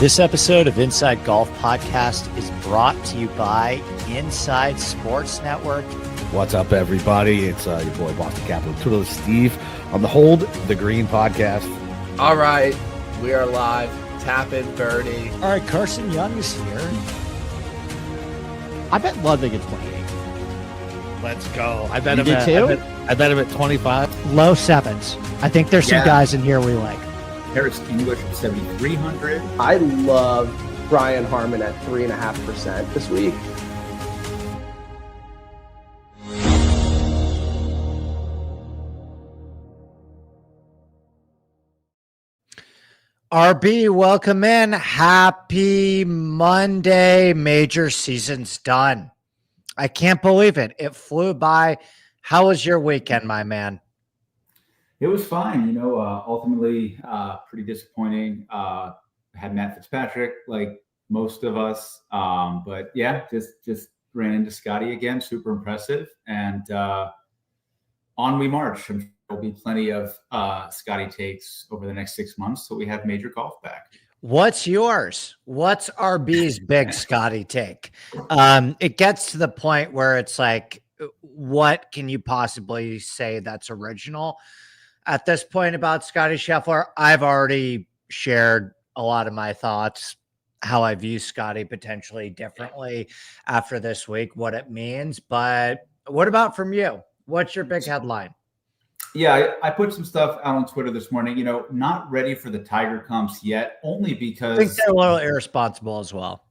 This episode of Inside Golf Podcast is brought to you by Inside Sports Network. What's up, everybody? It's your boy, Boston Capital Twitter, Steve, on the Hold the Green podcast. All right, we are live. Tap in, birdie. All right, Carson Young is here. I bet Ludwig at 28. Let's go. I bet You him do at, too? I bet him at 25. Low sevens. I think there's some guys in here we like. Harris English at 7,300. I love Brian Harmon at 3.5% this week. RB, welcome in. Happy Monday. Major season's done. I can't believe it. It flew by. How was your weekend, my man? It was fine, ultimately pretty disappointing. Had Matt Fitzpatrick like most of us. But yeah, just ran into Scotty again, super impressive. And on we march. I'm sure there'll be plenty of Scotty takes over the next 6 months so we have major golf back. What's yours? What's RB's big Scotty take? It gets to the point where it's like, what can you possibly say that's original? At this point about Scotty Scheffler, I've already shared a lot of my thoughts, how I view Scotty potentially differently after this week, what it means. But what about from you? What's your big headline? Yeah, I put some stuff out on Twitter this morning, not ready for the Tiger comps yet, only because I think they're a little irresponsible as well.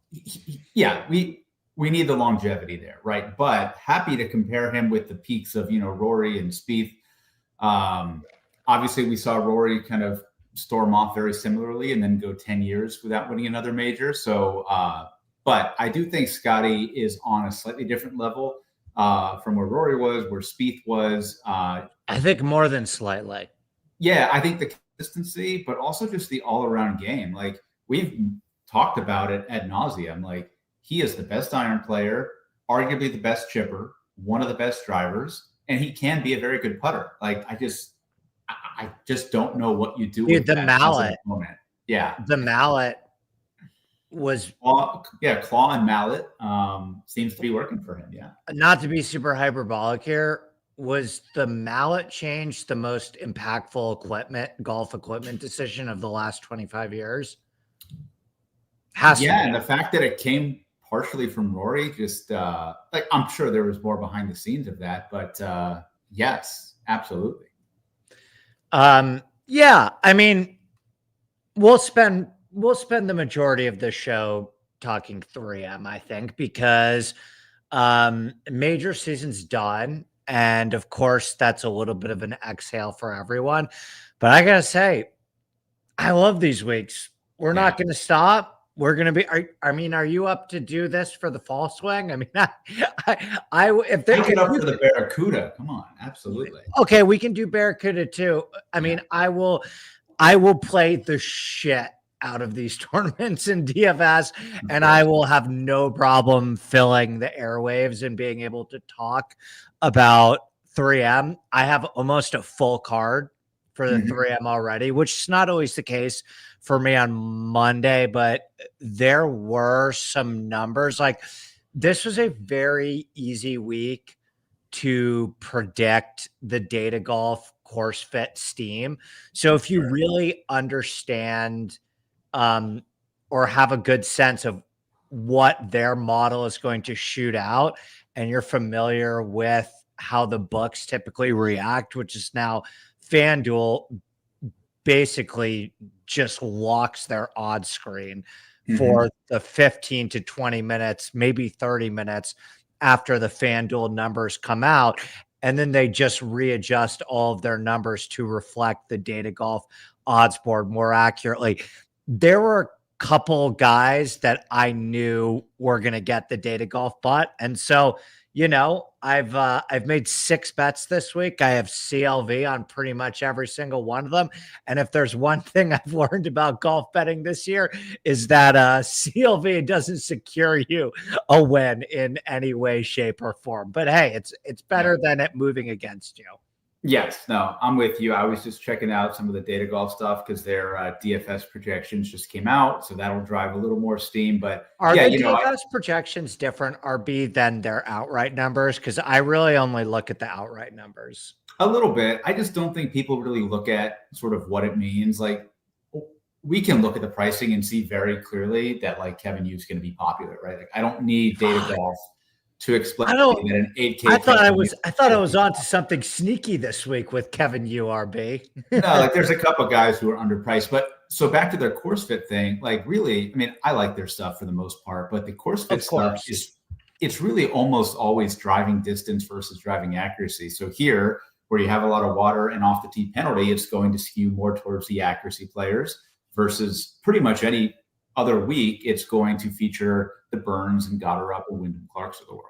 Yeah, we need the longevity there, right? But happy to compare him with the peaks of, Rory and Spieth. Obviously, we saw Rory kind of storm off very similarly and then go 10 years without winning another major. So, but I do think Scotty is on a slightly different level from where Rory was, where Spieth was. I think more than slightly. Yeah, I think the consistency, but also just the all-around game. Like, we've talked about it ad nauseum. Like, he is the best iron player, arguably the best chipper, one of the best drivers, and he can be a very good putter. Like, I just don't know what you do with the mallet. Yeah. The mallet was claw and mallet seems to be working for him. Yeah. Not to be super hyperbolic here. Was the mallet change the most impactful golf equipment decision of the last 25 years? And the fact that it came partially from Rory, just I'm sure there was more behind the scenes of that, but yes, absolutely. Yeah, I mean, we'll spend the majority of the show talking 3M, I think, because major season's done. And of course, that's a little bit of an exhale for everyone. But I gotta say, I love these weeks. We're not going to stop. We're going to be. Are you up to do this for the fall swing? I mean, if they get up for the Barracuda, come on, absolutely. Okay, we can do Barracuda too. I mean, I will play the shit out of these tournaments in DFS, and I will have no problem filling the airwaves and being able to talk about 3M. I have almost a full card for the 3M already, which is not always the case for me on Monday, but there were some numbers. Like, this was a very easy week to predict the data golf course fit steam. So if you really understand or have a good sense of what their model is going to shoot out, and you're familiar with how the books typically react, which is now FanDuel basically just locks their odds screen for the 15 to 20 minutes, maybe 30 minutes after the FanDuel numbers come out. And then they just readjust all of their numbers to reflect the data golf odds board more accurately. There were a couple guys that I knew were going to get the data golf butt. And so, I've made 6 bets this week. I have CLV on pretty much every single one of them. And if there's one thing I've learned about golf betting this year, is that CLV doesn't secure you a win in any way, shape, or form. But hey, it's better than it moving against you. Yes, no, I'm with you. I was just checking out some of the data golf stuff because their DFS projections just came out, so that'll drive a little more steam. But Are yeah, the DFS projections different, RB, than their outright numbers? Because I really only look at the outright numbers. A little bit. I just don't think people really look at sort of what it means. Like, we can look at the pricing and see very clearly that like Kevin Yu is going to be popular, right? Like, I don't need data golf to explain that an 8K. I thought I was onto something sneaky this week with Kevin Yu, RB. No, like there's a couple of guys who are underpriced, but so back to their course fit thing, like really, I mean, I like their stuff for the most part, but the course fit stuff it's really almost always driving distance versus driving accuracy. So here, where you have a lot of water and off the tee penalty, it's going to skew more towards the accuracy players versus pretty much any other week. It's going to feature the Burns and Goddard and Wyndham Clarks of the world.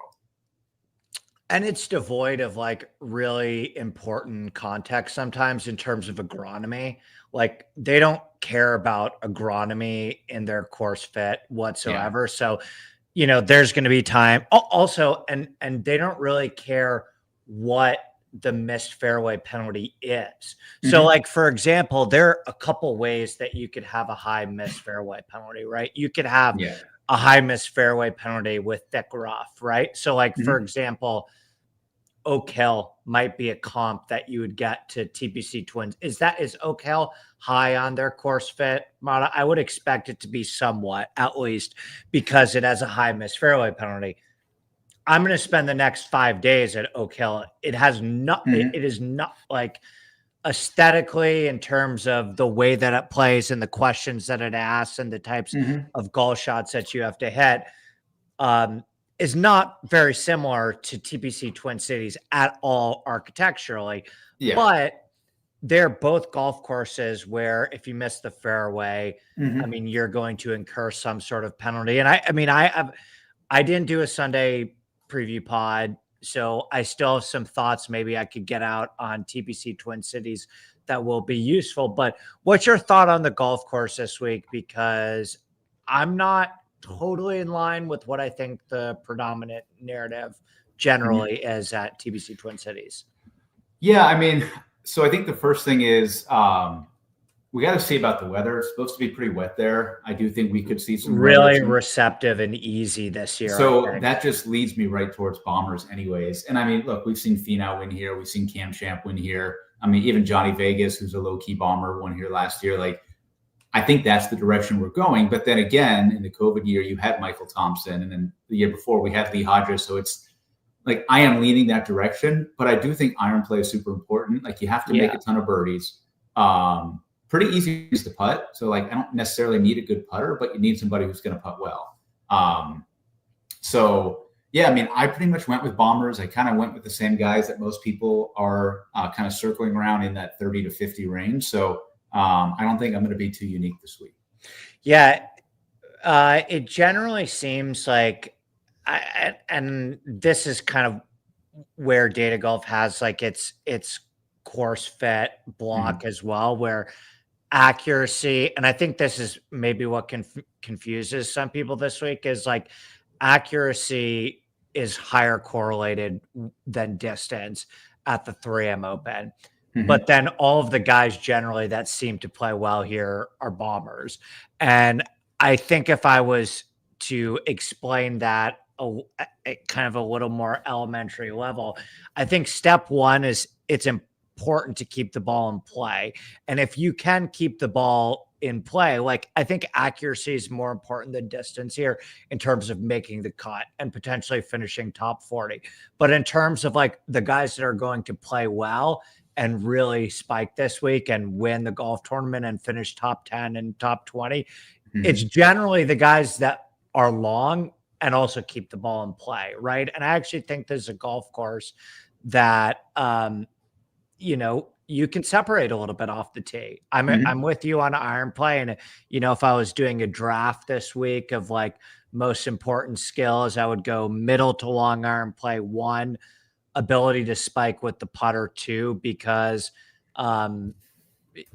And it's devoid of like really important context sometimes in terms of agronomy. Like they don't care about agronomy in their course fit whatsoever. Yeah. So, you know, there's going to be time also, and they don't really care what the missed fairway penalty is. Mm-hmm. So like, for example, there are a couple ways that you could have a high missed fairway penalty, right? You could have a high missed fairway penalty with thick rough, right? So like, for example, Oak Hill might be a comp that you would get to TPC Twins. Is Oak Hill high on their course fit model? I would expect it to be somewhat, at least, because it has a high missed fairway penalty. I'm going to spend the next 5 days at Oak Hill. It has not, it is not like aesthetically in terms of the way that it plays and the questions that it asks and the types of golf shots that you have to hit. Is not very similar to TPC Twin Cities at all architecturally, but they're both golf courses where if you miss the fairway, I mean, you're going to incur some sort of penalty. And I didn't do a Sunday preview pod, so I still have some thoughts maybe I could get out on TPC Twin Cities that will be useful. But what's your thought on the golf course this week? Because I'm not totally in line with what I think the predominant narrative generally is at TPC Twin Cities. Yeah, I mean, so I think the first thing is we got to see about the weather. It's supposed to be pretty wet there. I do think we could see some really receptive and easy this year. So that just leads me right towards Bombers anyways. And I mean, look, we've seen Finau win here. We've seen Cam Champ win here. I mean, even Johnny Vegas, who's a low-key bomber, won here last year. Like, I think that's the direction we're going. But then again, in the COVID year, you had Michael Thompson. And then the year before, we had Lee Hodges. So it's like I am leaning that direction. But I do think iron play is super important. Like, you have to make a ton of birdies. Pretty easy to putt. So, like, I don't necessarily need a good putter, but you need somebody who's going to putt well. So, yeah, I mean, I pretty much went with Bombers. I kind of went with the same guys that most people are kind of circling around in that 30 to 50 range. So, I don't think I'm going to be too unique this week. Yeah. It generally seems like, and this is kind of where Data Golf has like its course fit block as well, where accuracy, and I think this is maybe what confuses some people this week, is like accuracy is higher correlated than distance at the 3M Open. But then all of the guys generally that seem to play well here are bombers. And I think if I was to explain that kind of a little more elementary level, I think step one is it's important to keep the ball in play. And if you can keep the ball in play, like I think accuracy is more important than distance here in terms of making the cut and potentially finishing top 40. But in terms of like the guys that are going to play well and really spike this week and win the golf tournament and finish top 10 and top 20, it's generally the guys that are long and also keep the ball in play, right? And I actually think there's a golf course that, you know, you can separate a little bit off the tee. I'm with you on iron play. And, you know, if I was doing a draft this week of like most important skills, I would go middle to long iron play 1, ability to spike with the putter 2, because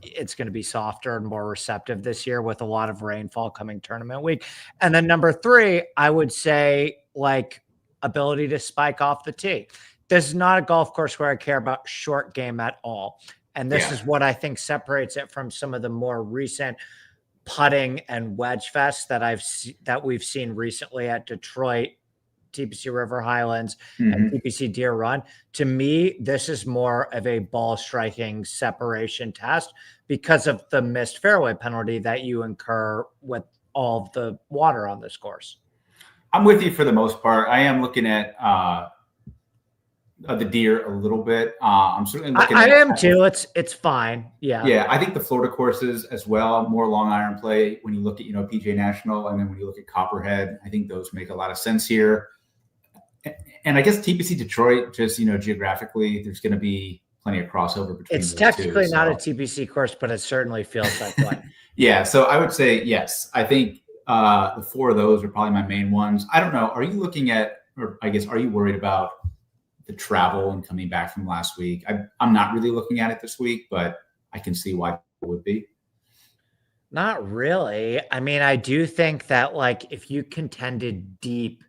it's going to be softer and more receptive this year with a lot of rainfall coming tournament week. And then number 3, I would say like ability to spike off the tee. this is not a golf course where I care about short game at all. And this is what I think separates it from some of the more recent putting and wedge fests that we've seen recently at Detroit, TPC River Highlands, and TPC Deer Run. To me, this is more of a ball striking separation test because of the missed fairway penalty that you incur with all of the water on this course. I'm with you for the most part. I am looking at the Deer a little bit. I'm certainly looking I am too. It's fine. Yeah. Yeah. I think the Florida courses as well, more long iron play when you look at, PGA National, and then when you look at Copperhead, I think those make a lot of sense here. And I guess TPC Detroit, just, geographically, there's going to be plenty of crossover between It's those technically two, not a TPC course, but it certainly feels like one. Yeah. So I would say, yes, I think the four of those are probably my main ones. I don't know. Are you looking at, or I guess, are you worried about the travel and coming back from last week? I'm not really looking at it this week, but I can see why it would be. Not really. I mean, I do think that if you contended deep,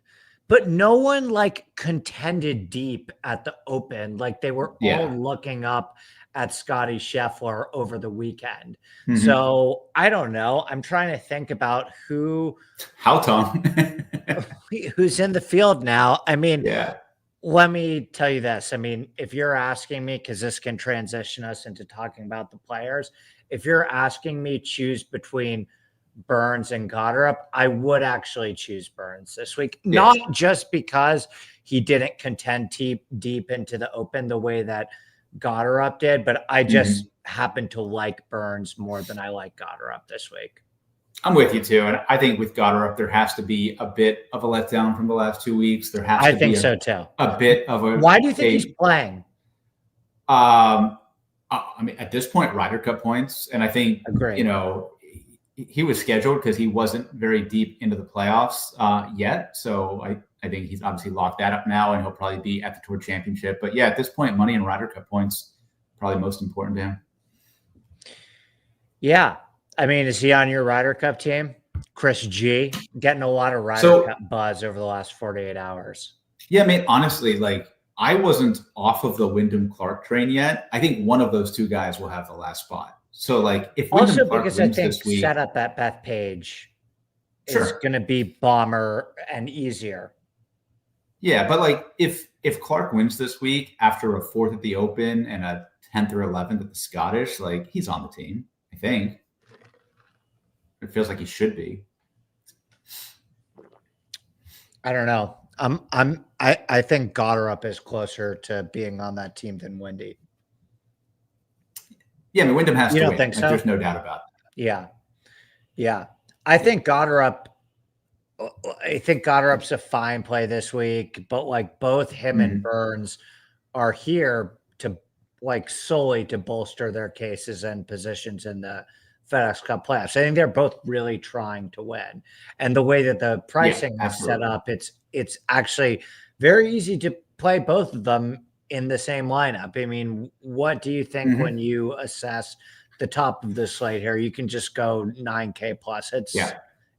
but no one contended deep at the Open. They were all looking up at Scotty Scheffler over the weekend. So I don't know. I'm trying to think about who's in the field now. I mean, let me tell you this. I mean, if you're asking me, because this can transition us into talking about the players, if you're asking me choose between Burns and Goddard, I would actually choose Burns this week. Not just because he didn't contend deep into the Open the way that Goddard did, but I just happen to like Burns more than I like Goddard this week. I'm with you too. And I think with Goddard, there has to be a bit of a letdown from the last 2 weeks. There has to be I think so too. A bit of a. Why do you think he's playing? I mean, at this point, Ryder Cup points. And I think, he was scheduled because he wasn't very deep into the playoffs yet. So I think he's obviously locked that up now, and he'll probably be at the Tour Championship. But yeah, at this point, money and Ryder Cup points probably most important to him. Yeah. I mean, is he on your Ryder Cup team? Chris G, getting a lot of Ryder Cup buzz over the last 48 hours. Yeah, I mean, honestly, I wasn't off of the Wyndham Clark train yet. I think one of those two guys will have the last spot. So, if Wyndham also Clark because wins I think this week, setup at Bethpage is going to be bomber and easier. Yeah, but if Clark wins this week after a 4th at the Open and a 10th or 11th at the Scottish, he's on the team. I think it feels like he should be. I don't know. I think Goddard is closer to being on that team than Wendy. Yeah, I mean, Wyndham has to win. You don't think so? There's no doubt about that. Yeah. I think Goddard's a fine play this week, but both him and Burns are here to solely to bolster their cases and positions in the FedEx Cup playoffs. I think they're both really trying to win. And the way that the pricing is set up, it's actually very easy to play both of them in the same lineup. I mean, what do you think when you assess the top of the slate here? You can just go 9K plus.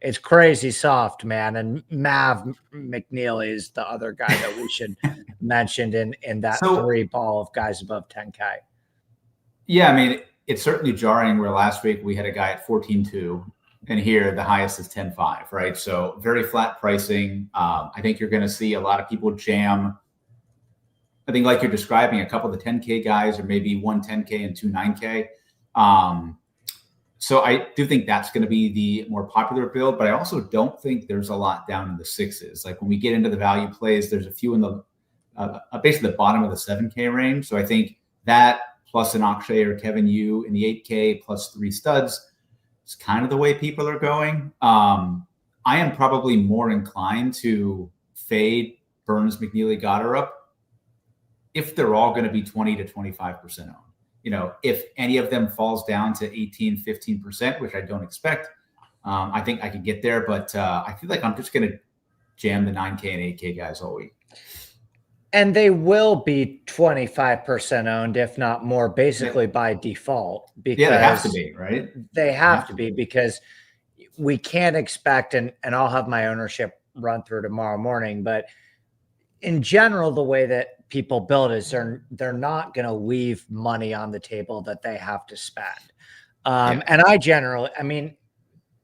It's crazy soft, man. And Mav McNeely is the other guy that we should mention in that 3 ball of guys above 10K. Yeah, I mean, it's certainly jarring where last week we had a guy at 14.2 and here the highest is 10.5, right? So very flat pricing. I think you're going to see a lot of people jam. I think you're describing, a couple of the 10K guys or maybe 1 10K and 2 9K. So I do think that's going to be the more popular build, but I also don't think there's a lot down in the 6s. When we get into the value plays, there's a few in the basically the bottom of the 7K range. So I think that plus an Akshay or Kevin Yu in the 8K plus 3 studs is kind of the way people are going. I am probably more inclined to fade Burns, McNeely, Goddard if they're all going to be 20 to 25% owned. If any of them falls down to 18, 15%, which I don't expect, I think I could get there. But I feel like I'm just going to jam the 9K and 8K guys all week. And they will be 25% owned, if not more, basically by default. Because they have to be, right? They have to be, because we can't expect, and I'll have my ownership run through tomorrow morning, but in general, the way that people build is they're not going to leave money on the table that they have to spend. And I mean,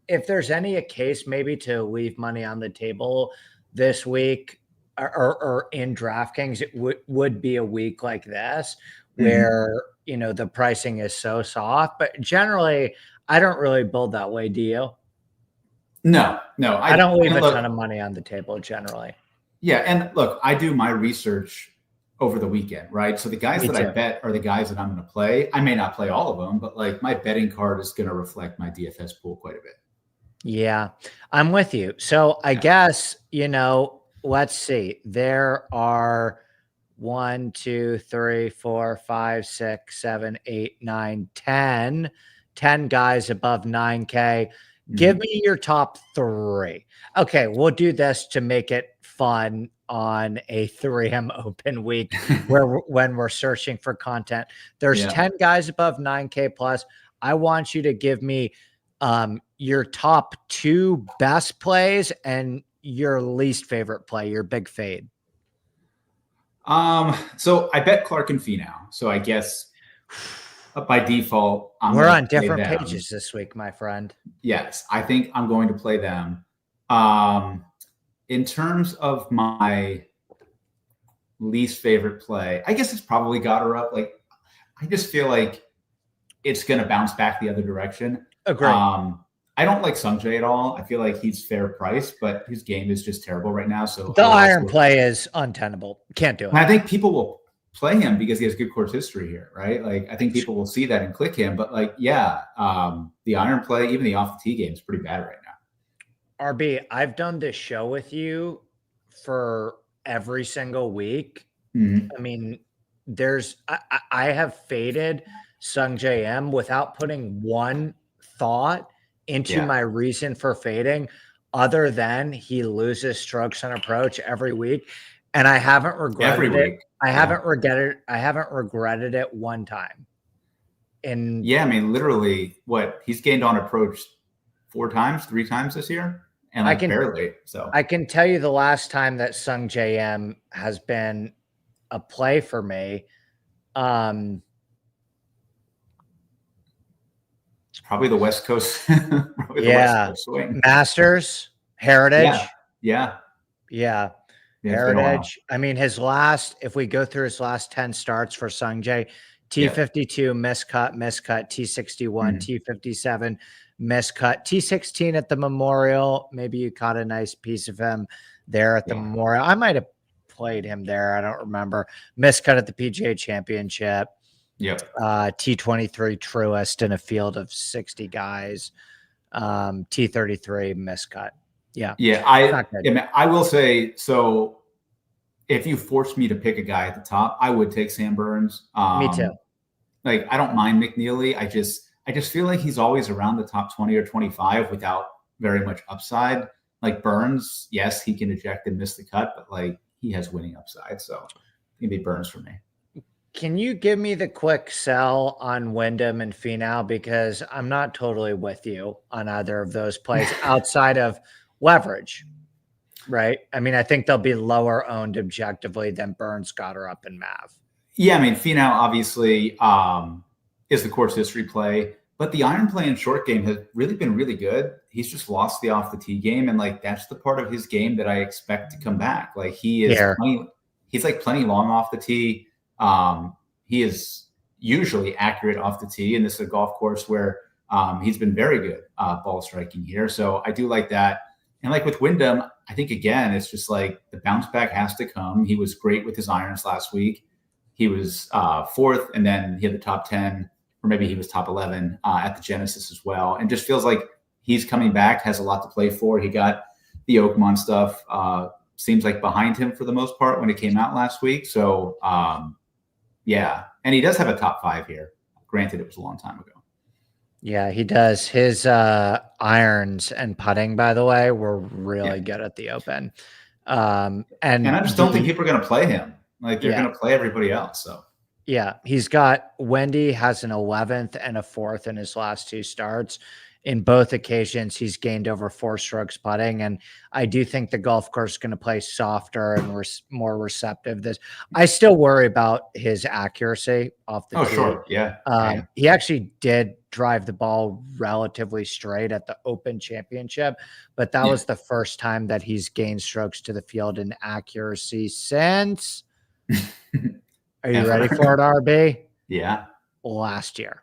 if there's any case maybe to leave money on the table this week or in DraftKings, it would be a week like this where, you know, the pricing is so soft. But generally, I don't really build that way. Do you? No. I don't leave a ton of money on the table generally. Yeah, and look, I do my research over the weekend, right? So the guys that I bet are the guys that I'm going to play. I may not play all of them, but like my betting card is going to reflect my DFS pool quite a bit. Yeah, I'm with you. So I guess, you know, let's see. There are 1, 2, 3, 4, 5, 6, 7, 8, 9, 10 guys above 9K. Give me your top 3. Okay, we'll do this to make it fun on a 3M open week when we're searching for content. There's 10 guys above 9K plus. I want you to give me your top 2 best plays and your least favorite play, your big fade. So I bet Clark and Finau. So I guess by default, we're on different pages this week, my friend. Yes, I think I'm going to play them. In terms of my least favorite play, I guess it's probably got her up. Like, I just feel like it's going to bounce back the other direction. Agreed. I don't like Sungjae at all. I feel like he's fair price, but his game is just terrible right now. So the iron play is untenable. Can't do it. And I think people will play him because he has good course history here, right? Like, I think people will see that and click him. But like, the iron play, even the off the tee game is pretty bad right now. RB, I've done this show with you for every single week. I mean, I have faded Sungjae M without putting one thought into my reason for fading, other than he loses strokes on approach every week, and I haven't regretted it. I haven't regretted it one time. And I mean, literally, he's gained on approach 3 times this year, and barely. So I can tell you the last time that Sungjae M has been a play for me. Probably the West Coast. West Coast swing. Masters, Heritage. Yeah. Heritage. I mean, if we go through his last 10 starts for Sungjae, T52, miscut, T61, T57, miscut, T16 at the Memorial. Maybe you caught a nice piece of him there at the Memorial. I might have played him there. I don't remember. Miscut at the PGA Championship. T23 truest in a field of 60 guys. T33 miscut. I will say, so if you forced me to pick a guy at the top, I would take Sam Burns. Me too. Like, I don't mind McNeely. I just feel like he's always around the top 20 or 25 without very much upside. Like Burns, yes, he can eject and miss the cut, but like he has winning upside. So it'd be Burns for me. Can you give me the quick sell on Wyndham and Finau? Because I'm not totally with you on either of those plays outside of leverage, right? I mean, I think they'll be lower owned objectively than Burns, got her up in Mav. Yeah, I mean, Finau obviously is the course history play, but the iron play and short game has really been really good. He's just lost the off the tee game, and like that's the part of his game that I expect to come back. Like he's plenty long off the tee. He is usually accurate off the tee, and this is a golf course where he's been very good ball striking here. So I do like that. And like with Wyndham, I think again, it's just like the bounce back has to come. He was great with his irons last week. He was 4th, and then he had the top 10, or maybe he was top 11 at the Genesis as well. And just feels like he's coming back, has a lot to play for. He got the Oakmont stuff, seems like behind him for the most part when it came out last week. So and he does have a top 5 here. Granted, it was a long time ago. Yeah, he does. His irons and putting, by the way, were really good at the Open. And I just don't think people are going to play him. Like they're going to play everybody else. So he's got Wendy has an 11th and a 4th in his last 2 starts, in both occasions, he's gained over 4 strokes putting. And I do think the golf course is going to play softer and more receptive. I still worry about his accuracy off the tee. Sure. Yeah. He actually did drive the ball relatively straight at the Open Championship, but that was the first time that he's gained strokes to the field in accuracy since. Are you ready for it, RB? Yeah. Last year.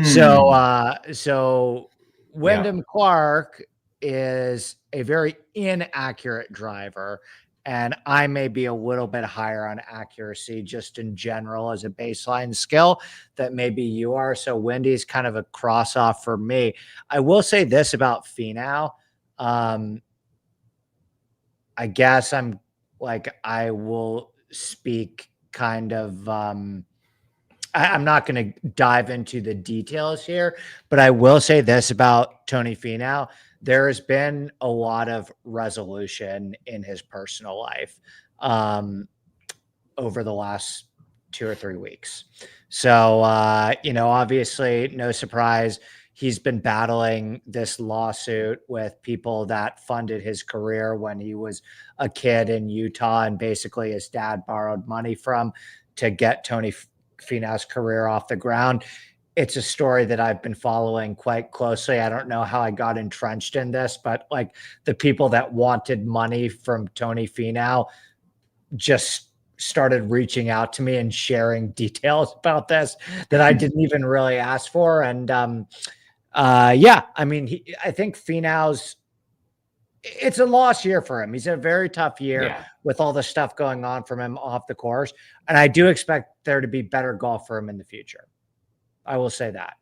So Wyndham Clark is a very inaccurate driver, and I may be a little bit higher on accuracy just in general as a baseline skill that maybe you are. So Wendy's kind of a cross off for me. I will say this about Finau. I guess I will speak kind of, I'm not going to dive into the details here, but I will say this about Tony Finau. There has been a lot of resolution in his personal life over the last 2 or 3 weeks. So, obviously no surprise. He's been battling this lawsuit with people that funded his career when he was a kid in Utah, and basically his dad borrowed money from to get Tony Finau's career off the ground. It's a story that I've been following quite closely. I don't know how I got entrenched in this, but the people that wanted money from Tony Finau just started reaching out to me and sharing details about this that I didn't even really ask for. And I think Finau's, it's a lost year for him. He's a very tough year with all the stuff going on from him off the course. And I do expect there to be better golf for him in the future. I will say that.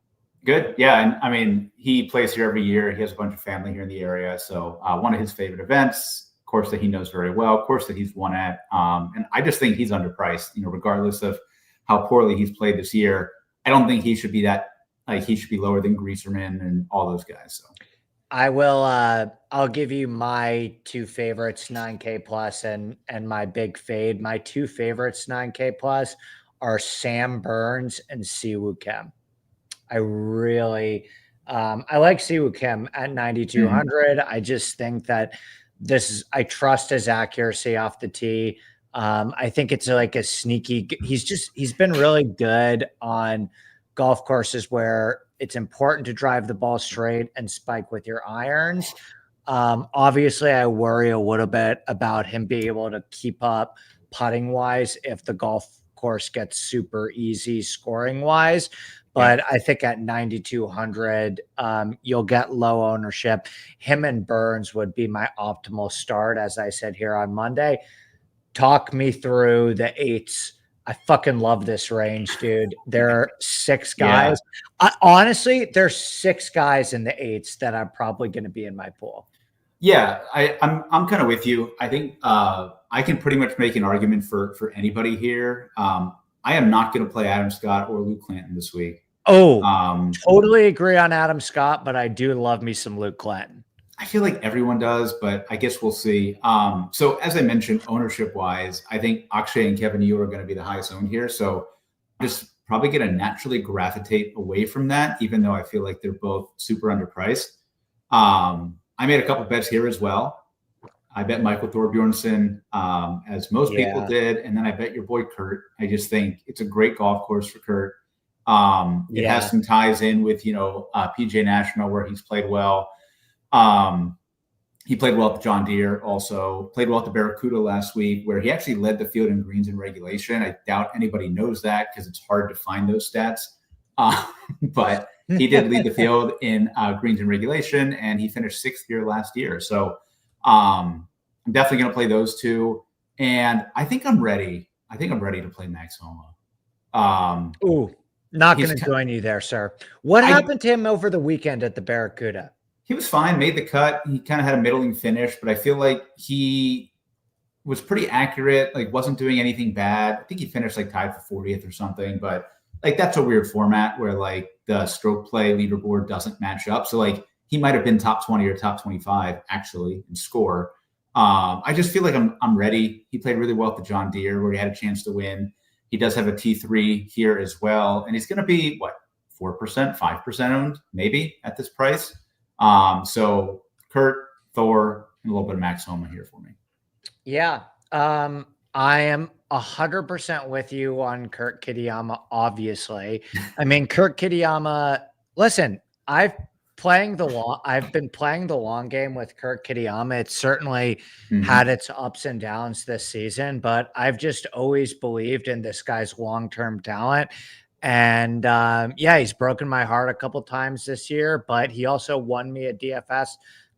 Good. Yeah. And I mean, he plays here every year. He has a bunch of family here in the area. So one of his favorite events, course that he knows very well, course that he's won at. And I just think he's underpriced, regardless of how poorly he's played this year. I don't think he should be he should be lower than Grieserman and all those guys. So I will, I'll give you my 2 favorites, 9K plus and my big fade. My 2 favorites, 9K plus, are Sam Burns and Siwoo Kim. I really, I like Siwoo Kim at 9,200. I just think that I trust his accuracy off the tee. I think it's like a sneaky, he's been really good on golf courses where it's important to drive the ball straight and spike with your irons. Obviously, I worry a little bit about him being able to keep up putting wise if the golf course gets super easy scoring wise. But I think at 9,200, you'll get low ownership. Him and Burns would be my optimal start, as I said here on Monday. Talk me through the 8s. I fucking love this range, dude. There are 6 guys. Honestly, there's 6 guys in the 8s that I'm probably going to be in my pool. Yeah, I'm kind of with you. I think I can pretty much make an argument for anybody here. I am not going to play Adam Scott or Luke Clanton this week. Totally agree on Adam Scott, but I do love me some Luke Clanton. I feel like everyone does, but I guess we'll see. So as I mentioned, ownership wise, I think Akshay and Kevin, you are going to be the highest owned here. So just probably going to naturally gravitate away from that, even though I feel like they're both super underpriced. I made a couple bets here as well. I bet Michael Thorbjornsen, as most people did, and then I bet your boy Kurt. I just think it's a great golf course for Kurt. It has some ties in with PGA National where he's played well. He played well at the John Deere, also played well at the Barracuda last week, where he actually led the field in greens and regulation. I doubt anybody knows that because it's hard to find those stats. But he did lead the field in greens and regulation, and he finished 6th here last year. So I'm definitely going to play those 2. And I think I'm ready. I think I'm ready to play Max Homa. Not going to join you there, sir. What happened to him over the weekend at the Barracuda? He was fine, made the cut. He kind of had a middling finish, but I feel like he was pretty accurate, wasn't doing anything bad. I think he finished tied for 40th or something, but that's a weird format where the stroke play leaderboard doesn't match up. So he might have been top 20 or top 25 actually in score. I just feel like I'm ready. He played really well at the John Deere where he had a chance to win. He does have a T3 here as well. And he's going to be 4%, 5% owned maybe at this price. So Kurt, Thor, and a little bit of Max Homa here for me. Yeah. I am 100% with you on Kurt Kitayama, obviously. I mean, Kurt Kitayama, listen, I've been playing the long game with Kurt Kitayama. It's certainly had its ups and downs this season, but I've just always believed in this guy's long-term talent. And he's broken my heart a couple times this year, but he also won me a DFS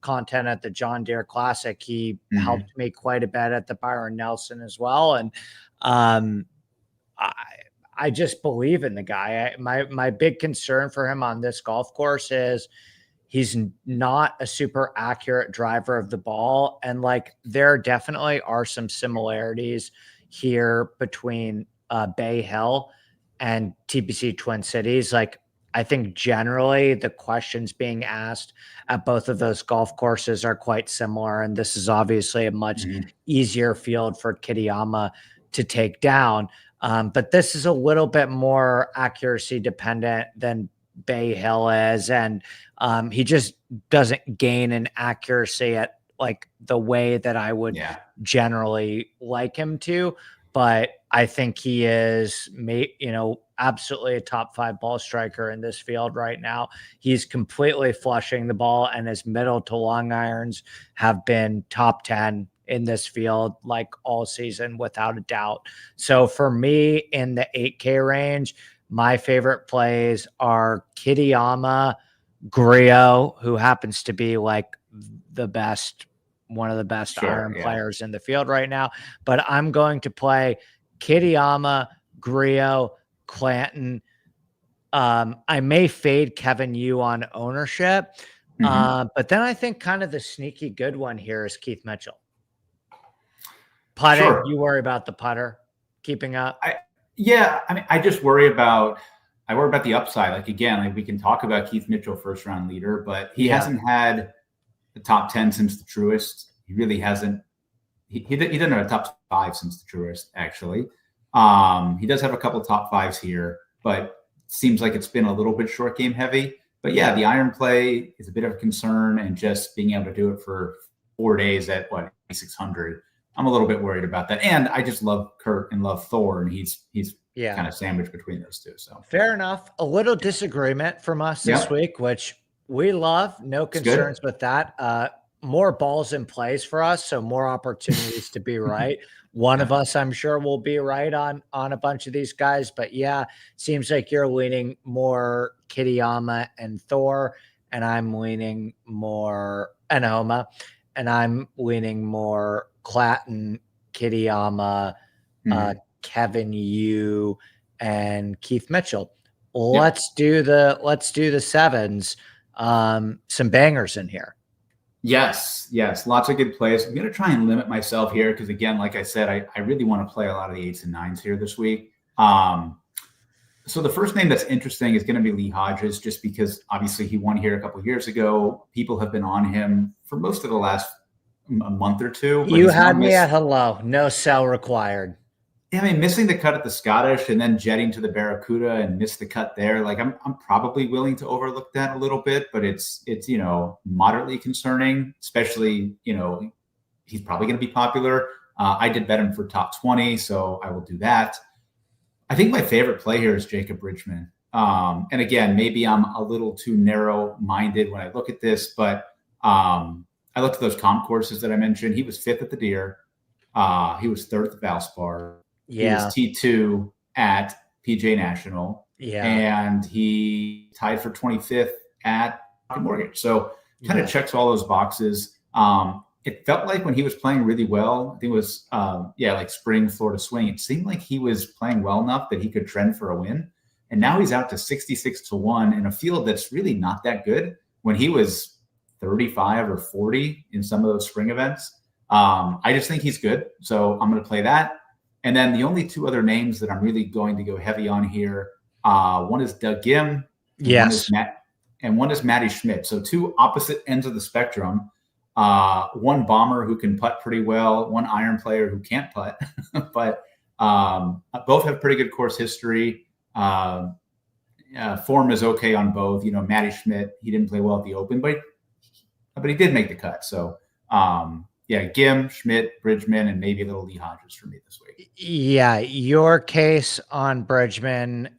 content at the John Deere Classic. He helped me quite a bit at the Byron Nelson as well. And I just believe in the guy. My big concern for him on this golf course is he's not a super accurate driver of the ball. And like, there definitely are some similarities here between Bay Hill and TPC Twin Cities. Like, I think generally the questions being asked at both of those golf courses are quite similar. And this is obviously a much easier field for Kitayama to take down. But this is a little bit more accuracy dependent than Bay Hill is. And he just doesn't gain an accuracy at like the way that I would generally like him to. But I think he is, absolutely a top 5 ball striker in this field right now. He's completely flushing the ball, and his middle to long irons have been top 10 in this field like all season without a doubt. So for me in the 8K range, my favorite plays are Kitayama, Griot, who happens to be like one of the best iron players in the field right now. But I'm going to play Kitayama, Griot, Clanton. I may fade Kevin Yu on ownership. But then I think kind of the sneaky good one here is Keith Mitchell. Putting, you worry about the putter keeping up? I just worry about the upside. Like, again, like we can talk about Keith Mitchell, first round leader, but he hasn't had the top 10 since the Truist. He really hasn't. He doesn't have a top 5 since the Truist, actually. He does have a couple top 5s here, but seems like it's been a little bit short game heavy. But yeah, the iron play is a bit of a concern, and just being able to do it for 4 days at 600. I'm a little bit worried about that. And I just love Kurt and love Thor, and he's kind of sandwiched between those two. So fair enough. A little disagreement from us this week, which we love. No concerns with that. More balls in plays for us, so more opportunities to be right. One of us, I'm sure, will be right on a bunch of these guys. But yeah, seems like you're leaning more Kitayama and Thor, and I'm leaning more Homa, and I'm leaning more Clanton, Kitayama, Kevin Yu, and Keith Mitchell. Let's do the sevens. Some bangers in here. Yes. Lots of good plays. I'm going to try and limit myself here because, again, like I said, I really want to play a lot of the 8s and 9s here this week. So the first name that's interesting is going to be Lee Hodges, just because obviously he won here a couple of years ago. People have been on him for most of the last month or two. You had me at hello. No sell required. Yeah, I mean, missing the cut at the Scottish and then jetting to the Barracuda and miss the cut there. Like, I'm probably willing to overlook that a little bit, but it's moderately concerning, especially, he's probably going to be popular. I did bet him for top 20, so I will do that. I think my favorite play here is Jacob Bridgman. And again, maybe I'm a little too narrow-minded when I look at this, but I looked at those comp courses that I mentioned. He was 5th at the Deere. He was 3rd at the Valspar. Yeah. He was T2 at PGA National. Yeah. And he tied for 25th at Mortgage. So kind of checks all those boxes. It felt like when he was playing really well, I think it was, like spring Florida swing, it seemed like he was playing well enough that he could trend for a win. And now he's out to 66-1 in a field that's really not that good. When he was 35 or 40 in some of those spring events, I just think he's good. So I'm going to play that. And then the only 2 other names that I'm really going to go heavy on here, one is Doug Gim. Yes. One is Matty Schmidt. So 2 opposite ends of the spectrum. One bomber who can putt pretty well, one iron player who can't putt, but both have pretty good course history. Form is okay on both. Matty Schmidt, he didn't play well at the Open, but but he did make the cut. So yeah, Gim, Schmidt, Bridgman, and maybe a little Lee Hodges for me this week. Yeah, your case on Bridgman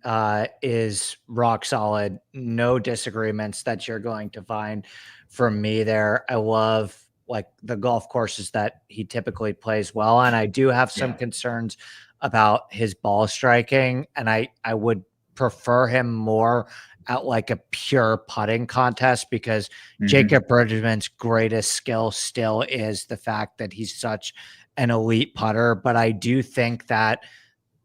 is rock solid. No disagreements that you're going to find from me there. I love like the golf courses that he typically plays well on. I do have some concerns about his ball striking, and I would prefer him more at like a pure putting contest because Jacob Bridgman's greatest skill still is the fact that he's such an elite putter. But I do think that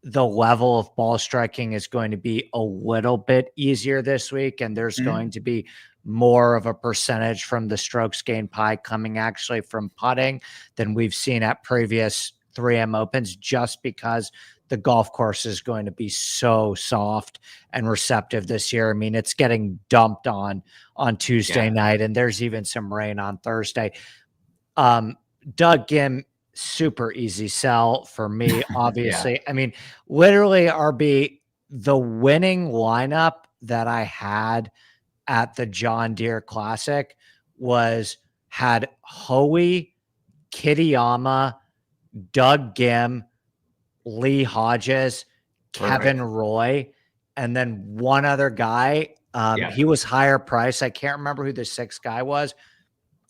the level of ball striking is going to be a little bit easier this week, and there's going to be more of a percentage from the strokes gained pie coming actually from putting than we've seen at previous 3M Opens, just because the golf course is going to be so soft and receptive this year. I mean, it's getting dumped on Tuesday night, and there's even some rain on Thursday. Doug Gim, super easy sell for me, obviously. I mean, literally, RB, the winning lineup that I had at the John Deere Classic had Hoey, Kitayama, Doug Gim, Lee Hodges, Kevin Roy, and then one other guy. He was higher price. I can't remember who the sixth guy was.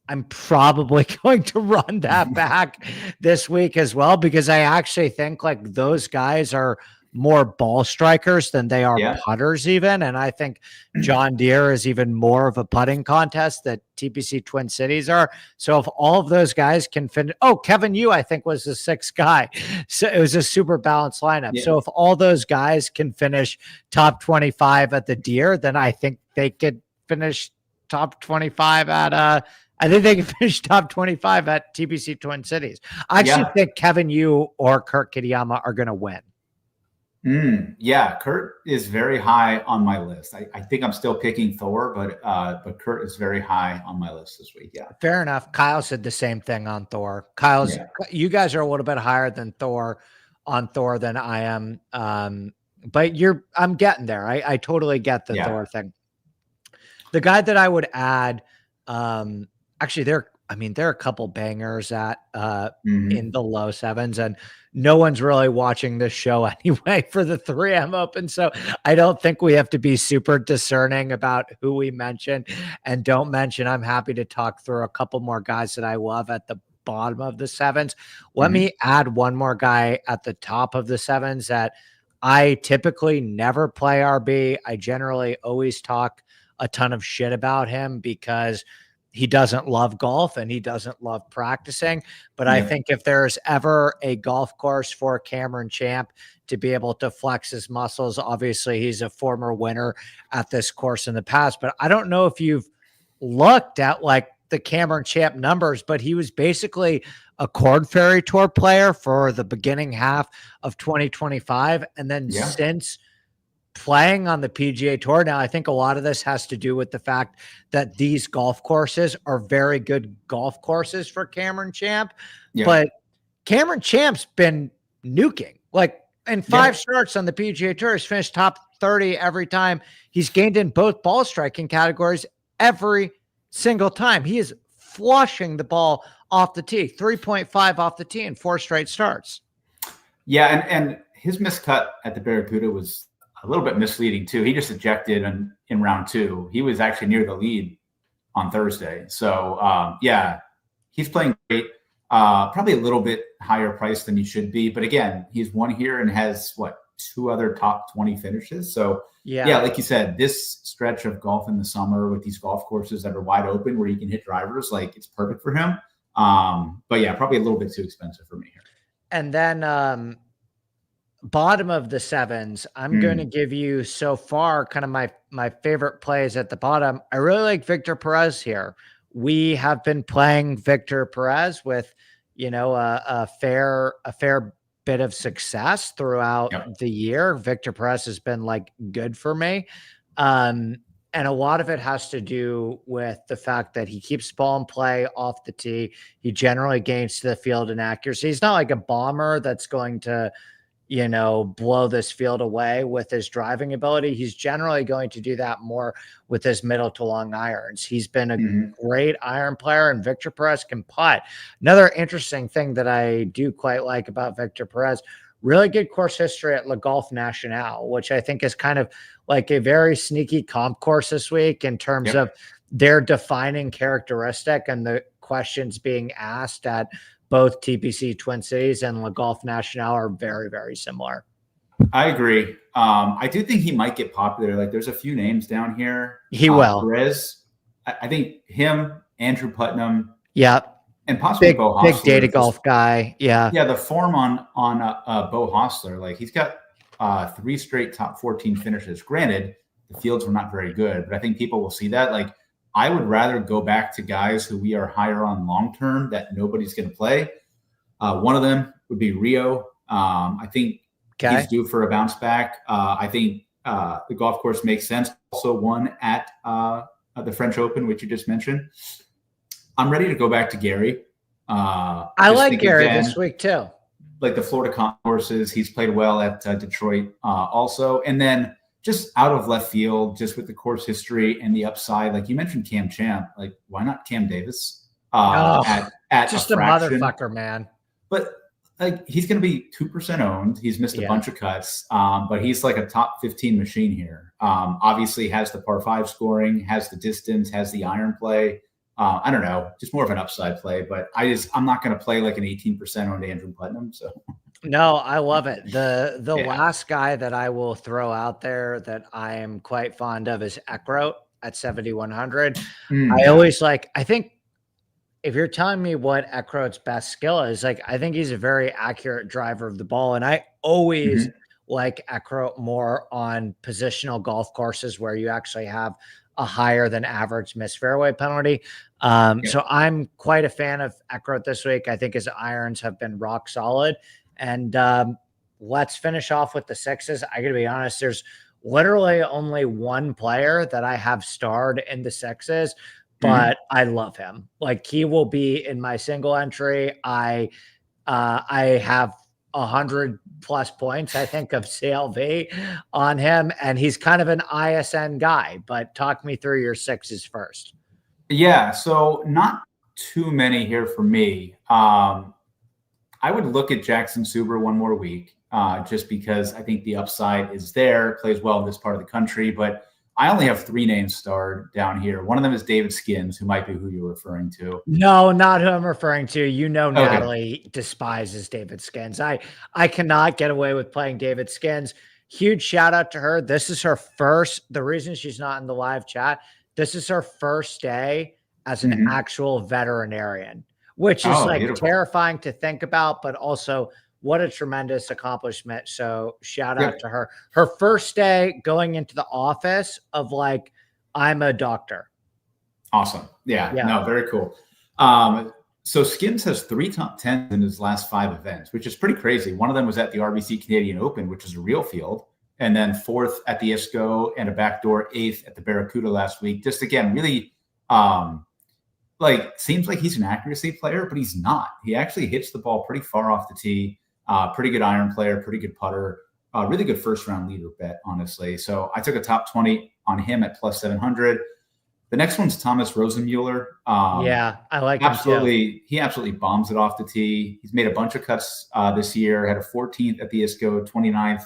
I'm probably going to run that back this week as well, because I actually think like those guys are more ball strikers than they are putters even. And I think John Deere is even more of a putting contest that TPC Twin Cities are. So if all of those guys can finish, Kevin Yu, I think was the sixth guy. So it was a super balanced lineup. So if all those guys can finish top 25 at the Deere, then I think they could finish top 25 at, I think they can finish top 25 at TPC Twin Cities. I actually think Kevin Yu or Kurt Kitayama are going to win. Yeah, Kurt is very high on my list. I think I'm still picking Thor, but Kurt is very high on my list this week. Yeah, fair enough. Kyle said the same thing on Thor. You guys are a little bit higher than Thor on Thor than I am. But I'm getting there. I totally get the Thor thing. The guy that I would add, actually, there are a couple bangers at in the low sevens, and no one's really watching this show anyway for the 3M Open. So I don't think we have to be super discerning about who we mention and don't mention. I'm happy to talk through a couple more guys that I love at the bottom of the sevens. Let me add one more guy at the top of the sevens that I typically never play RB. I generally always talk a ton of shit about him because he doesn't love golf and he doesn't love practicing. But I think if there's ever a golf course for Cameron Champ to be able to flex his muscles, obviously he's a former winner at this course in the past, but I don't know if you've looked at like the Cameron Champ numbers, but he was basically a Corn Ferry Tour player for the beginning half of 2025. And then since playing on the PGA Tour. Now, I think a lot of this has to do with the fact that these golf courses are very good golf courses for Cameron Champ, but Cameron Champ's been nuking. Like in 5 starts on the PGA Tour, he's finished top 30 every time. He's gained in both ball striking categories every single time. He is flushing the ball off the tee, 3.5 off the tee in 4 straight starts. Yeah, and his miscut at the Barracuda was a little bit misleading too. He just ejected in round 2. He was actually near the lead on Thursday. So he's playing great. Probably a little bit higher price than he should be. But again, he's won here and has 2 other top 20 finishes. So like you said, this stretch of golf in the summer with these golf courses that are wide open where you can hit drivers, like it's perfect for him. But yeah, probably a little bit too expensive for me here. And then bottom of the sevens, I'm going to give you so far kind of my favorite plays at the bottom. I really like Victor Perez here. We have been playing Victor Perez with, a fair bit of success throughout the year. Victor Perez has been good for me. And a lot of it has to do with the fact that he keeps ball in play off the tee. He generally gains to the field in accuracy. He's not like a bomber that's going to, blow this field away with his driving ability. He's generally going to do that more with his middle to long irons. He's been a great iron player, and Victor Perez can putt. Another interesting thing that I do quite like about Victor Perez, really good course history at Le Golf National, which I think is kind of like a very sneaky comp course this week in terms of their defining characteristic and the questions being asked at both TPC Twin Cities and Le Golf National are very, very similar. I agree. I do think he might get popular. Like, there's a few names down here. He will. Perez, I think him, Andrew Putnam. Yeah. And possibly Bo Hostler. Big data golf guy. Yeah. Yeah, the form on Bo Hostler, like, he's got 3 straight top 14 finishes. Granted, the fields were not very good, but I think people will see that. Like, I would rather go back to guys who we are higher on long-term that nobody's going to play. One of them would be Rio. I think he's due for a bounce back. I think the golf course makes sense. Also won at the French Open, which you just mentioned. I'm ready to go back to Gary. I like Gary this week too. Like the Florida courses, he's played well at Detroit also. And then just out of left field, just with the course history and the upside, like you mentioned Cam Champ, like why not Cam Davis? At just a motherfucker, man. But like he's going to be 2% owned. He's missed a bunch of cuts, but he's like a top 15 machine here. Obviously has the par 5 scoring, has the distance, has the iron play. I don't know, just more of an upside play, but I'm not going to play like an 18% owned Andrew Putnam. So no, I love it. The last guy that I will throw out there that I am quite fond of is Eckroat at 7,100. I think if you're telling me what Eckroat's best skill is, like, I think he's a very accurate driver of the ball. And I always like Eckroat more on positional golf courses where you actually have a higher than average missed fairway penalty. So I'm quite a fan of Eckroat this week. I think his irons have been rock solid. And let's finish off with the sixes. I got to be honest, there's literally only one player that I have starred in the sixes, but I love him. Like, he will be in my single entry. I have 100+ points, I think, of CLV on him, and he's kind of an ISN guy. But talk me through your sixes first. Yeah, so not too many here for me. I would look at Jackson Suber one more week, just because I think the upside is there, plays well in this part of the country. But I only have 3 names starred down here. One of them is David Skins, who might be who you're referring to. No, not who I'm referring to. Natalie despises David Skins. I cannot get away with playing David Skins. Huge shout out to her. This is her first, the reason she's not in the live chat, this is her first day as an actual veterinarian, which is beautiful. Terrifying to think about, but also what a tremendous accomplishment. So shout out to her. Her first day going into the office of like, I'm a doctor. Awesome. Yeah. No, very cool. So Skins has 3 top 10s in his last 5 events, which is pretty crazy. One of them was at the RBC Canadian Open, which is a real field. And then 4th at the ISCO and a backdoor 8th at the Barracuda last week. Just again, really, seems like he's an accuracy player, but he's not. He actually hits the ball pretty far off the tee. Pretty good iron player, pretty good putter, really good first round leader bet, honestly. So I took a top 20 on him at plus 700. The next one's Thomas Rosenmuller. I like him too. He absolutely bombs it off the tee. He's made a bunch of cuts this year, had a 14th at the ISCO, 29th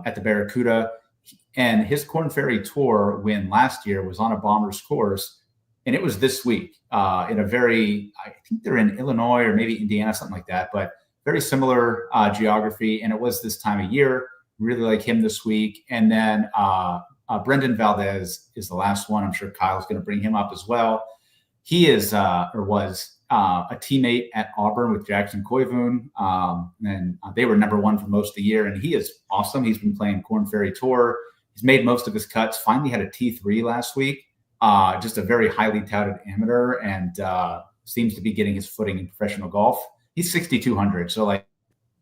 at the Barracuda. And his Korn Ferry Tour win last year was on a Bombers course. And it was this week in a I think they're in Illinois or maybe Indiana, something like that, but very similar geography. And it was this time of year. Really like him this week. And then Brendan Valdez is the last one. I'm sure Kyle's going to bring him up as well. He is was a teammate at Auburn with Jackson Koivoon. And they were number 1 for most of the year. And he is awesome. He's been playing Korn Ferry Tour. He's made most of his cuts. Finally had a T3 last week. Just a very highly touted amateur, and seems to be getting his footing in professional golf. He's 6,200. So I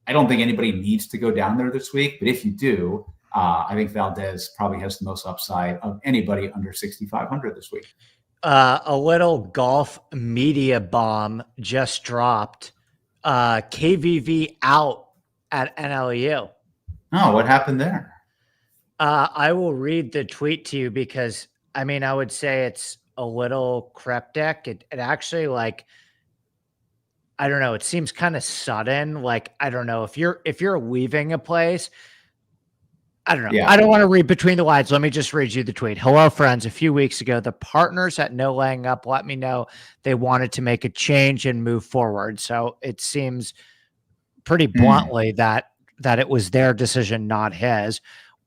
don't think anybody needs to go down there this week. But if you do, I think Valdez probably has the most upside of anybody under 6,500 this week. A little golf media bomb just dropped. KVV out at NLU. Oh, what happened there? I will read the tweet to you because I mean, I would say it's a little cryptic. It actually like, I don't know. It seems kind of sudden. Like, I don't know if you're leaving a place. I don't know. Yeah. I don't want to read between the lines. Let me just read you the tweet. Hello, friends. A few weeks ago, the partners at No Laying Up let me know they wanted to make a change and move forward. So it seems pretty bluntly that it was their decision, not his.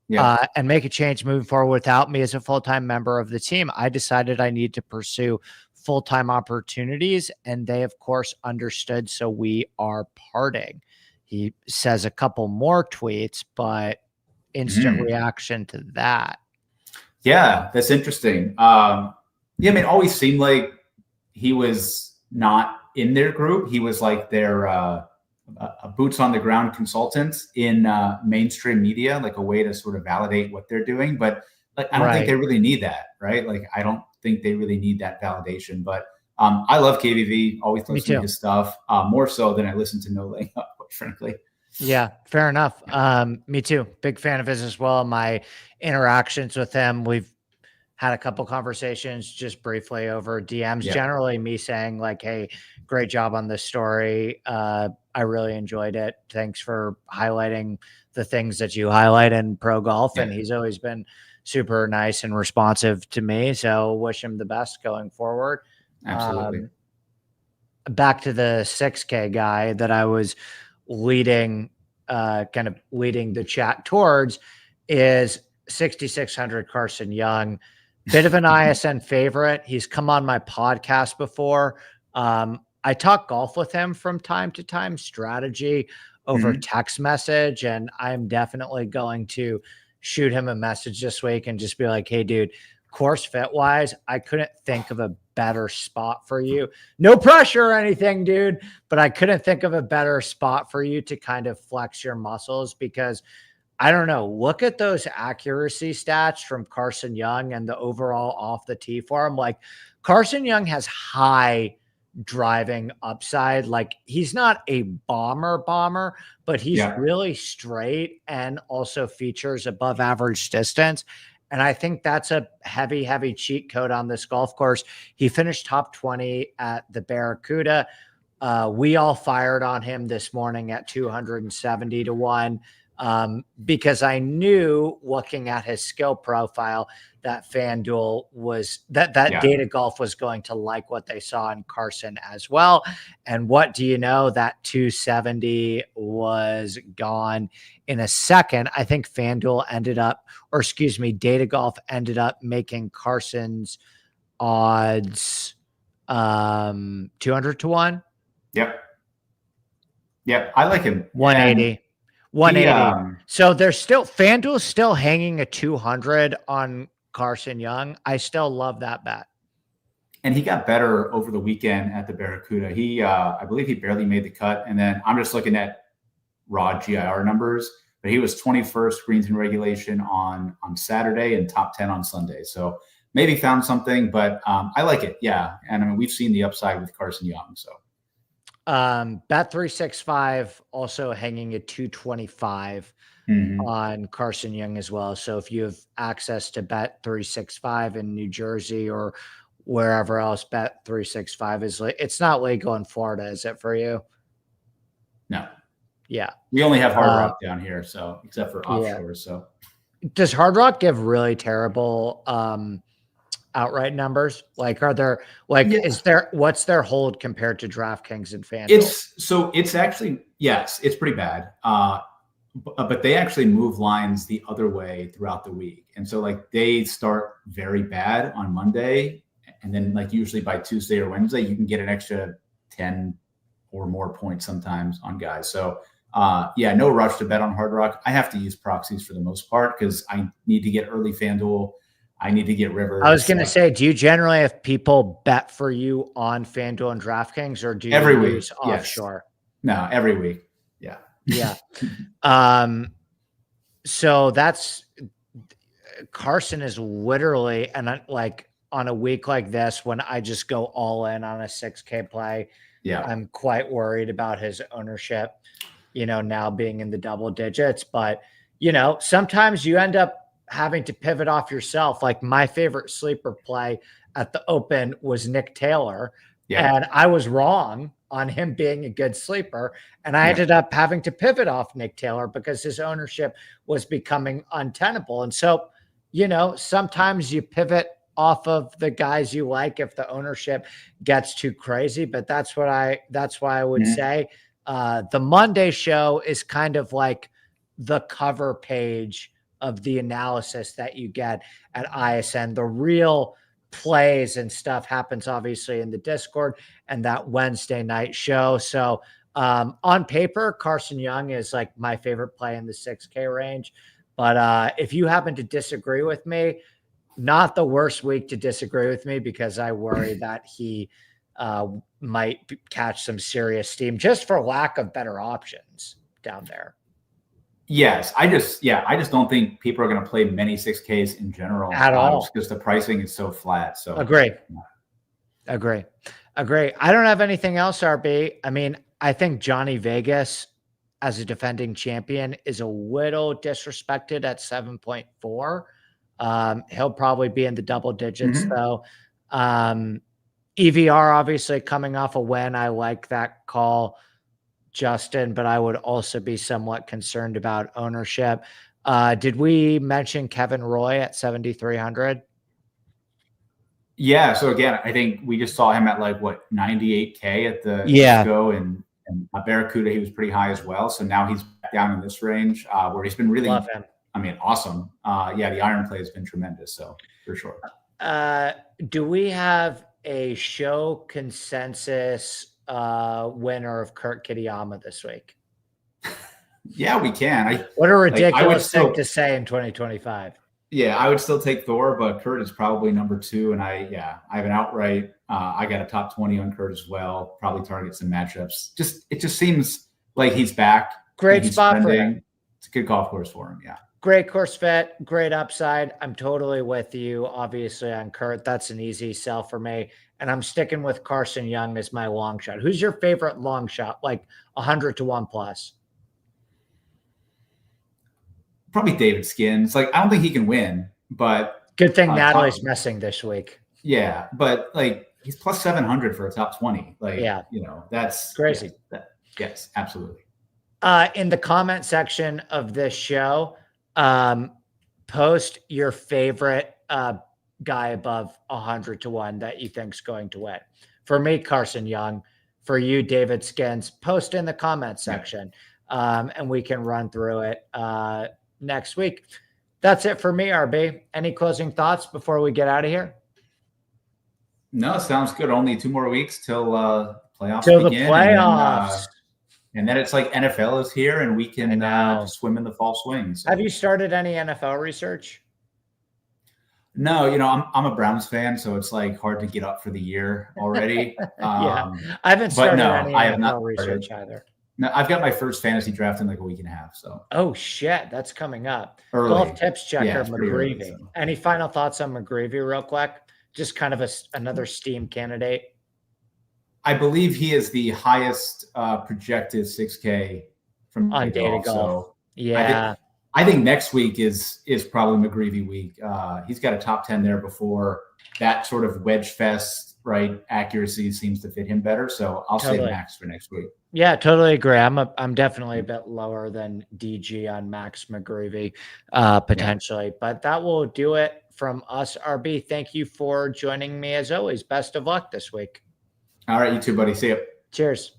Yeah. And make a change moving forward without me as a full-time member of the team. I decided I need to pursue full-time opportunities, and they, of course, understood. So we are parting. He says a couple more tweets, but instant reaction to that. Yeah, that's interesting. I mean, it always seemed like he was not in their group. He was like their a boots on the ground consultant in mainstream media, like a way to sort of validate what they're doing. But like, I don't think they really need that, right? Like, I don't think they really need that validation. But I love KVV. Always listen to his stuff more so than I listen to No Laying Up, quite frankly. Yeah, fair enough. Me too. Big fan of his as well. My interactions with him, we've had a couple conversations just briefly over DMs, generally me saying like, hey, great job on this story. I really enjoyed it. Thanks for highlighting the things that you highlight in pro golf. And he's always been super nice and responsive to me. So wish him the best going forward. Absolutely. Back to the 6K guy that I was leading the chat towards is 6,600 Carson Young. Bit of an ISN favorite. He's come on my podcast before. I talk golf with him from time to time, strategy over text message, and I'm definitely going to shoot him a message this week and just be like, hey, dude, course fit wise, I couldn't think of a better spot for you. No pressure or anything, dude, but I couldn't think of a better spot for you to kind of flex your muscles because I don't know. Look at those accuracy stats from Carson Young and the overall off the tee form. Like Carson Young has high driving upside. Like he's not a bomber, but he's really straight and also features above average distance. And I think that's a heavy cheat code on this golf course. He finished top 20 at the Barracuda. We all fired on him this morning at 270 to 1 because I knew looking at his skill profile that FanDuel was that Data Golf was going to like what they saw in Carson as well. And what do you know? That 270 was gone in a second. I think FanDuel Data Golf ended up making Carson's odds 200 to 1. Yep. I like him. 180. 180. So there's still FanDuel's still hanging a 200 on Carson Young. I still love that bet. And he got better over the weekend at the Barracuda. He, I believe he barely made the cut. And then I'm just looking at raw GIR numbers, but he was 21st greens in regulation on Saturday and top 10 on Sunday. So maybe found something, but I like it. Yeah. And I mean, we've seen the upside with Carson Young. So Bet365 also hanging at 225 on Carson Young as well. So if you have access to Bet365 in New Jersey or wherever else Bet365 is, it's not legal in Florida, is it for you? No. Yeah. We only have Hard Rock down here, so except for offshore. So does Hard Rock give really terrible outright numbers? Like, are there what's their hold compared to DraftKings and FanDuel? It's actually, yes, it's pretty bad. But they actually move lines the other way throughout the week. And so like they start very bad on Monday. And then like usually by Tuesday or Wednesday, you can get an extra 10 or more points sometimes on guys. So no rush to bet on Hard Rock. I have to use proxies for the most part because I need to get early FanDuel. I need to get Rivers. I was going to say, do you generally have people bet for you on FanDuel and DraftKings, or do you every use week offshore? Yes. No, every week. Yeah. So that's Carson is literally, and like on a week like this, when I just go all in on a 6K play, I'm quite worried about his ownership. now being in the double digits. But, sometimes you end up having to pivot off yourself. Like my favorite sleeper play at the Open was Nick Taylor. Yeah. And I was wrong on him being a good sleeper. And I ended up having to pivot off Nick Taylor because his ownership was becoming untenable. And so, sometimes you pivot off of the guys you like if the ownership gets too crazy. But that's why I would say the Monday show is kind of like the cover page of the analysis that you get at ISN. The real plays and stuff happens obviously in the Discord and that Wednesday night show. So on paper, Carson Young is like my favorite play in the 6K range. But if you happen to disagree with me, not the worst week to disagree with me, because I worry that he might catch some serious steam just for lack of better options down there. Yes, I just don't think people are going to play many 6Ks in general at all because the pricing is so flat. So agree. I don't have anything else, RB. I mean, I think Johnny Vegas as a defending champion is a little disrespected at 7.4. He'll probably be in the double digits though. EVR obviously coming off a win. I like that call, Justin, but I would also be somewhat concerned about ownership. Did we mention Kevin Roy at 7,300? Yeah. So again, I think we just saw him at 98K at the Disco and Barracuda. He was pretty high as well. So now he's back down in this range where he's been really, awesome. The iron play has been tremendous. So for sure. Do we have a show consensus winner of Kurt Kitayama this week? Yeah, we can. What a ridiculous thing to say in 2025. Yeah, I would still take Thor, but Kurt is probably number 2. And I have an outright. I got a top 20 on Kurt as well. Probably target some matchups. It just seems like he's back. Great spot for him. It's a good golf course for him. Yeah. Great course fit, great upside. I'm totally with you, obviously, on Kurt. That's an easy sell for me. And I'm sticking with Carson Young as my long shot. Who's your favorite long shot? Like 100 to 1 plus? Probably David Skins. I don't think he can win, but good thing Natalie's messing this week. Yeah, but he's plus 700 for a top 20. That's crazy. Yes, absolutely. In the comment section of this show, post your favorite guy above 100 to 1 that you think's going to win. For me, Carson Young. For you, David Skins. Post in the comment section, and we can run through it next week. That's it for me, RB. Any closing thoughts before we get out of here? No, sounds good. Only 2 more weeks till playoffs till begin. The playoffs. And then it's like NFL is here and we can swim in the fall swing. So. Have you started any NFL research? No, I'm a Browns fan, so it's hard to get up for the year already. I haven't started any NFL research started. Either. No, I've got my first fantasy draft in a week and a half. So. Oh shit, that's coming up. Early. Golf tips checker McGreevy. Early, so. Any final thoughts on McGreevy, real quick? Just kind of another steam candidate. I believe he is the highest projected 6K from on Data Golf. So yeah, I think next week is probably McGreevy week. He's got a top 10 there before. That sort of wedge fest, right? Accuracy seems to fit him better. So I'll say Max for next week. Yeah, totally agree. I'm definitely a bit lower than DG on Max McGreevy potentially, but that will do it from us, RB. Thank you for joining me as always. Best of luck this week. All right, you too, buddy. See you. Cheers.